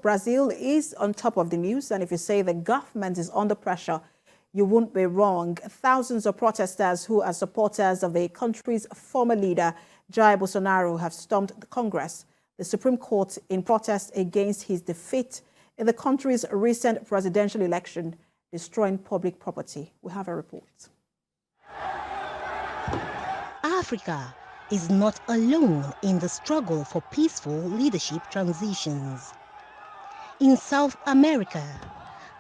Brazil is on top of the news, and if you say the government is under pressure, you won't be wrong. Thousands of protesters who are supporters of the country's former leader, Jair Bolsonaro, have stormed the Congress, the Supreme Court, in protest against his defeat in the country's recent presidential election, destroying public property. We have a report. Africa is not alone in the struggle for peaceful leadership transitions. In South America,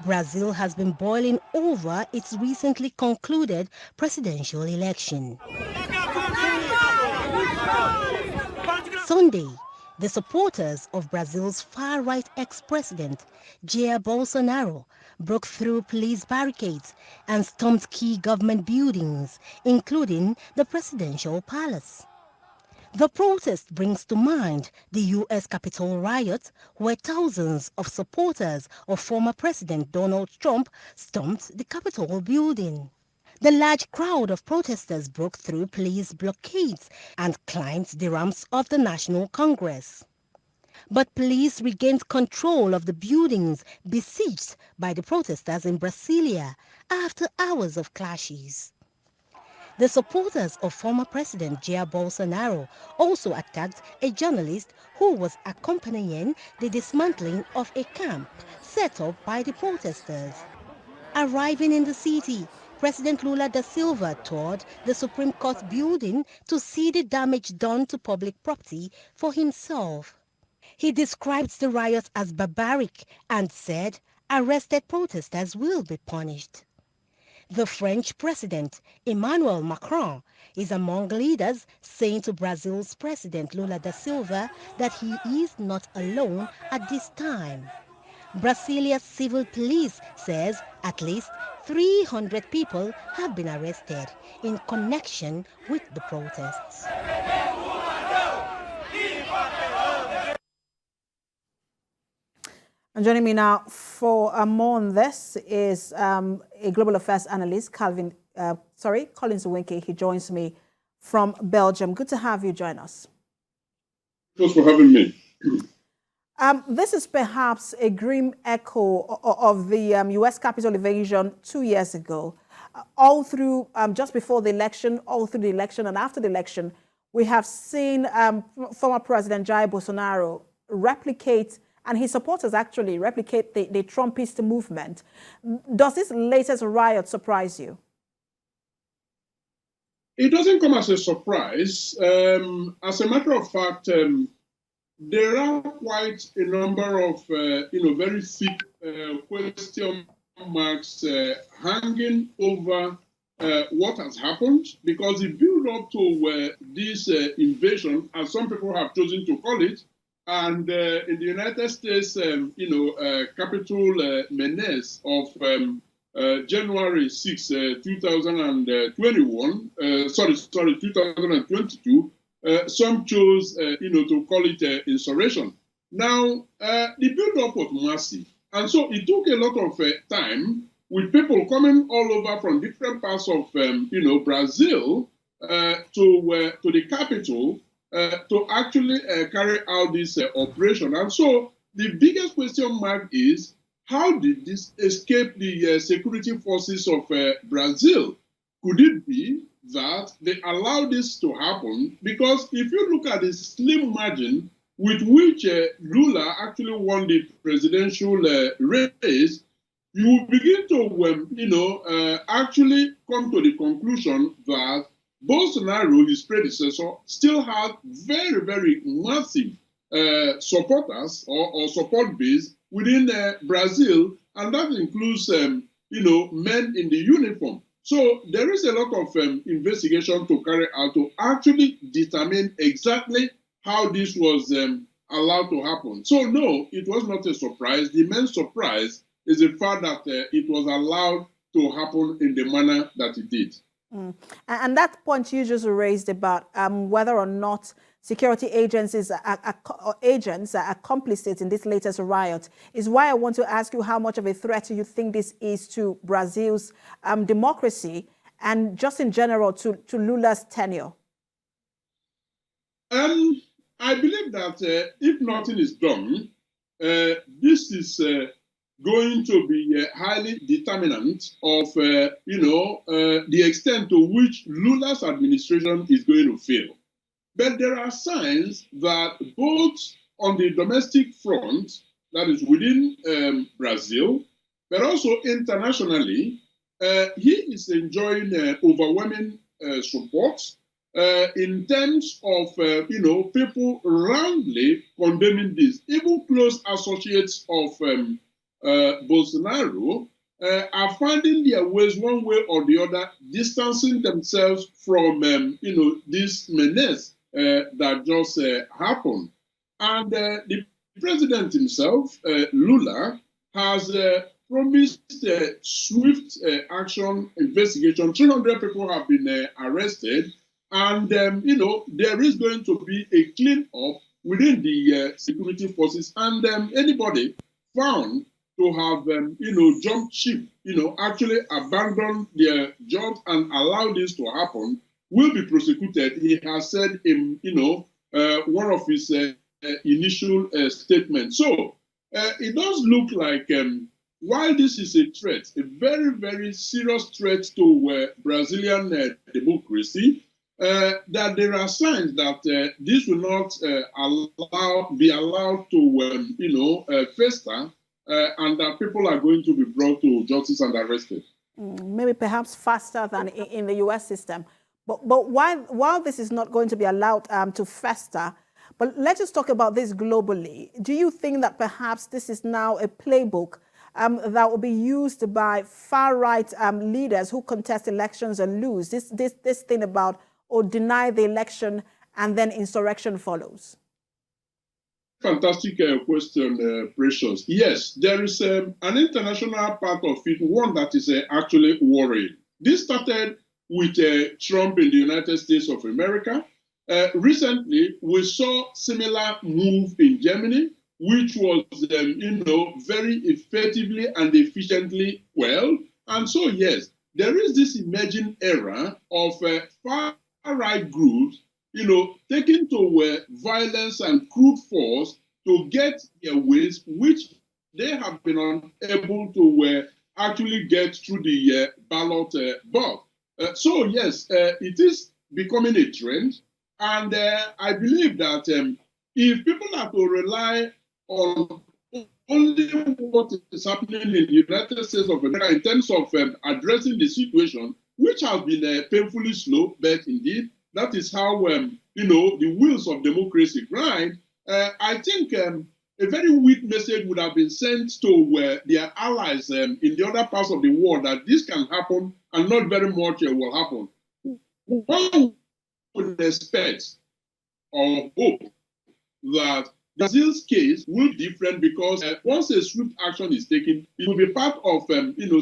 Brazil has been boiling over its recently concluded presidential election. Sunday, the supporters of Brazil's far-right ex-president, Jair Bolsonaro, broke through police barricades and stormed key government buildings, including the presidential palace. The protest brings to mind the U.S. Capitol riot, where thousands of supporters of former President Donald Trump stormed the Capitol building. The large crowd of protesters broke through police blockades and climbed the ramps of the National Congress. But police regained control of the buildings besieged by the protesters in Brasilia after hours of clashes. The supporters of former President Jair Bolsonaro also attacked a journalist who was accompanying the dismantling of a camp set up by the protesters. Arriving in the city, President Lula da Silva toured the Supreme Court building to see the damage done to public property for himself. He described the riots as barbaric and said arrested protesters will be punished. The French president, Emmanuel Macron, is among leaders saying to Brazil's President Lula da Silva that he is not alone at this time. Brasilia's civil police says at least 300 people have been arrested in connection with the protests. And joining me now for more on this is a global affairs analyst, Collins Winke. He joins me from Belgium. Good to have you join us. Thanks for having me. This is perhaps a grim echo of the U.S. Capitol invasion 2 years ago. All through, just before the election, all through the election and after the election, we have seen former President Jair Bolsonaro replicate, and his supporters actually replicate the Trumpist movement. Does this latest riot surprise you? It doesn't come as a surprise. As a matter of fact, there are quite a number of, very thick question marks hanging over what has happened, because the build-up to this invasion, as some people have chosen to call it, and in the United States, Capitol menace of January 6, 2022, some chose, to call it insurrection. Now, the build-up was massive, and so it took a lot of time, with people coming all over from different parts of, Brazil to the capital to actually carry out this operation. And so the biggest question mark is, how did this escape the security forces of Brazil? Could it be that they allowed this to happen? Because if you look at the slim margin with which Lula actually won the presidential race, you will begin to, actually come to the conclusion that Bolsonaro, his predecessor, still had very, very massive supporters or support base within Brazil, and that includes, men in the uniform. So there is a lot of investigation to carry out to actually determine exactly how this was allowed to happen. So no, it was not a surprise. The main surprise is the fact that it was allowed to happen in the manner that it did. And that point you just raised about whether or not security agencies agents are complicit in this latest riot is why I want to ask you how much of a threat you think this is to Brazil's democracy and just in general to Lula's tenure. I believe that if nothing is done, this is going to be highly determinant of, the extent to which Lula's administration is going to fail. But there are signs that both on the domestic front, that is within Brazil, but also internationally, he is enjoying overwhelming support in terms of, people roundly condemning this. Even close associates of Bolsonaro are finding their ways, one way or the other, distancing themselves from, this menace that just happened. And the president himself, Lula, has promised swift action investigation. 300 people have been arrested. And, there is going to be a clean-up within the security forces. And anybody found to have, jumped ship, actually abandoned their jobs and allow this to happen will be prosecuted. He has said in, one of his initial statements. So it does look like while this is a threat, a very, very serious threat to Brazilian democracy, that there are signs that this will not be allowed to fester, and that people are going to be brought to justice and arrested. Maybe perhaps faster than in the U.S. system. But while this is not going to be allowed to fester, but let's just talk about this globally. Do you think that perhaps this is now a playbook that will be used by far-right leaders who contest elections and lose? This thing about or deny the election and then insurrection follows? Fantastic question, Precious. Yes, there is an international part of it, one that is actually worrying. This started with Trump in the United States of America. Recently, we saw similar move in Germany, which was, very effectively and efficiently well. And so, yes, there is this emerging era of far-right groups, taking to violence and crude force to get their ways, which they have been unable to actually get through the ballot box. So, yes, it is becoming a trend. And I believe that if people are to rely on only what is happening in the United States of America in terms of addressing the situation, which has been painfully slow, but indeed, that is how, the wheels of democracy grind. I think a very weak message would have been sent to their allies in the other parts of the world that this can happen and not very much will happen. One would expect or hope that Brazil's case will be different because once a swift action is taken, it will be part of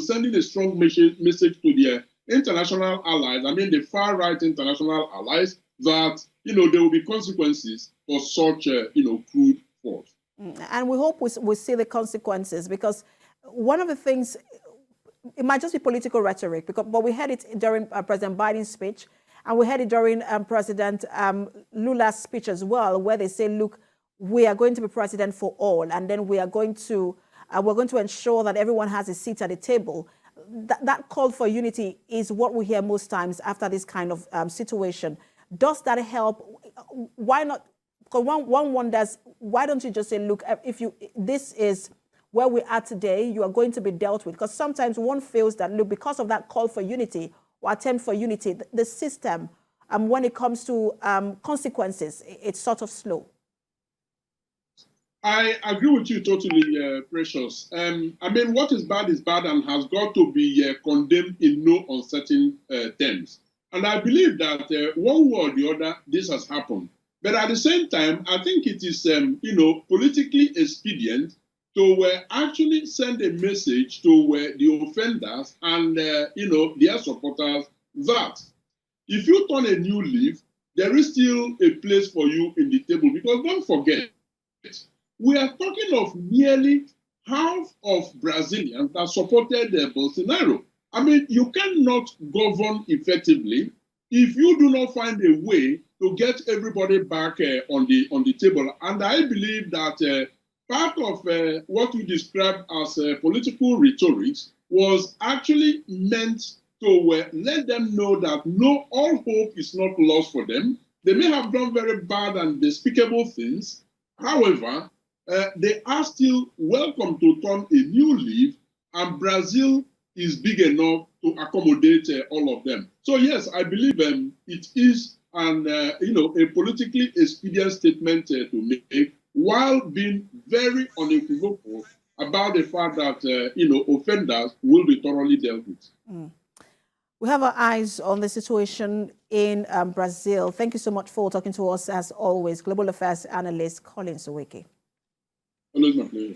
sending a strong message to the international allies, the far-right international allies, that there will be consequences for such crude force. And we hope we see the consequences, because one of the things, it might just be political rhetoric, but we heard it during President Biden's speech, and we heard it during President Lula's speech as well, where they say, look, we are going to be president for all, and then we're going to ensure that everyone has a seat at the table. That call for unity is what we hear most times after this kind of situation. Does that help? Why not? Because one wonders, why don't you just say, look, this is where we are today, you are going to be dealt with? Because sometimes one feels that, look, because of that call for unity or attempt for unity, the system, when it comes to consequences, it's sort of slow. I agree with you totally, Precious. What is bad and has got to be condemned in no uncertain terms. And I believe that one way or the other, this has happened. But at the same time, I think it is, politically expedient to actually send a message to the offenders and, their supporters that if you turn a new leaf, there is still a place for you in the table. Because don't forget, we are talking of nearly half of Brazilians that supported Bolsonaro. You cannot govern effectively if you do not find a way to get everybody back on the table. And I believe that part of what you described as political rhetoric was actually meant to let them know that no, all hope is not lost for them. They may have done very bad and despicable things. However, they are still welcome to turn a new leaf, and Brazil is big enough to accommodate all of them. So yes, I believe it is an a politically expedient statement to make, while being very unequivocal about the fact that offenders will be thoroughly dealt with. Mm. We have our eyes on the situation in Brazil. Thank you so much for talking to us, as always. Global Affairs Analyst Colin Soweke. Always my pleasure.